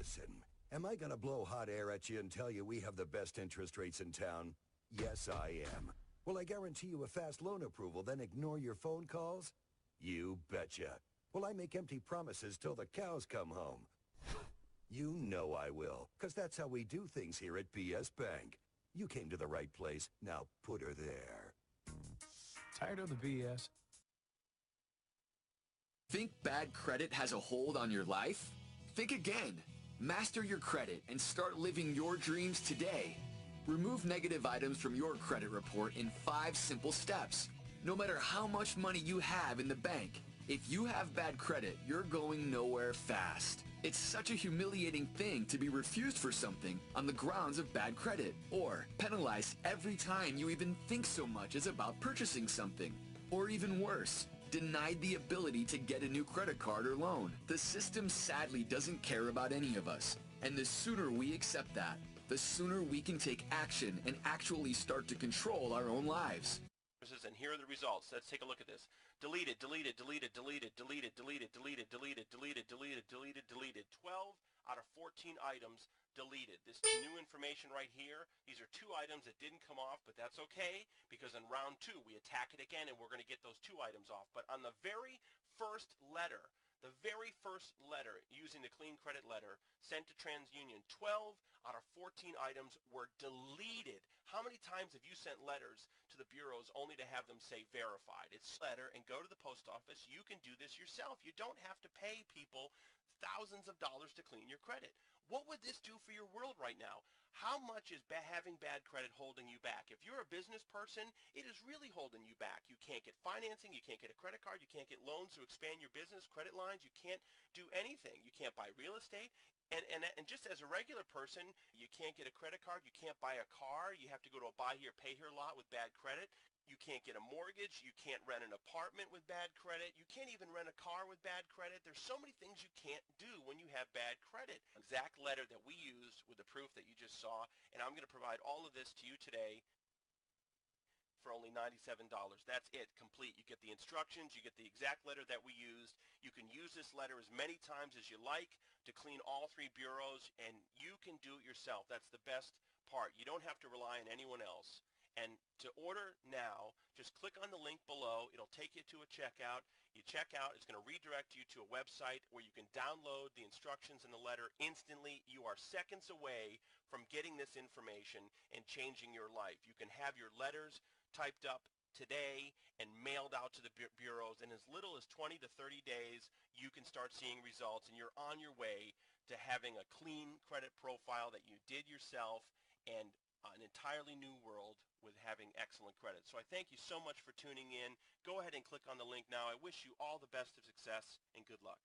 Listen, am I gonna blow hot air at you and tell you we have the best interest rates in town? Yes, I am. Will I guarantee you a fast loan approval, then ignore your phone calls? You betcha. Will I make empty promises till the cows come home? You know I will, because that's how we do things here at BS Bank. You came to the right place. Now put her there. Tired of the BS? Think bad credit has a hold on your life? Think again. Master your credit and start living your dreams today. Remove negative items from your credit report in 5 simple steps. No matter how much money you have in the bank, if you have bad credit, you're going nowhere fast. It's such a humiliating thing to be refused for something on the grounds of bad credit, or penalized every time you even think so much as about purchasing something. Or even worse, denied the ability to get a new credit card or loan. The system sadly doesn't care about any of us, and the sooner we accept that, the sooner we can take action and actually start to control our own lives. And here are the results. Let's take a look at this. Deleted, deleted, deleted, deleted, deleted, deleted, deleted, deleted, deleted, deleted, deleted, deleted. 12 out of 14 items deleted. This new information right here, these are 2 items that didn't come off, but that's okay, because in round 2 we attack it again and we're going to get those 2 items off. But on the very first letter using the clean credit letter sent to TransUnion, 12 out of 14 items were deleted. How many times have you sent letters to the bureaus only to have them say verified? It's a letter, and go to the post office. You can do this yourself. You don't have to pay people thousands of dollars to clean your credit. What would this do for your world right now? How much is having bad credit holding you back? If you're a business person, it is really holding you back. You can't get financing, you can't get a credit card, you can't get loans to expand your business, credit lines, you can't do anything. You can't buy real estate. And just as a regular person, you can't get a credit card, you can't buy a car, you have to go to a buy here, pay here lot with bad credit. You can't get a mortgage, you can't rent an apartment with bad credit, you can't even rent a car with bad credit. There's so many things you can't do when you have bad credit. Exact letter that we used with the proof that you just saw, and I'm going to provide all of this to you today for only $97. That's it, complete. You get the instructions, you get the exact letter that we used. You can use this letter as many times as you like to clean all 3 bureaus, and you can do it yourself. That's the best part. You don't have to rely on anyone else. And to order now, just click on the link below. It'll take you to a checkout. You check out, it's going to redirect you to a website where you can download the instructions in the letter instantly. You are seconds away from getting this information and changing your life. You can have your letters typed up today and mailed out to the bureaus. In as little as 20 to 30 days, you can start seeing results, and you're on your way to having a clean credit profile that you did yourself and an entirely new world with having excellent credit. So I thank you so much for tuning in. Go ahead and click on the link now. I wish you all the best of success and good luck.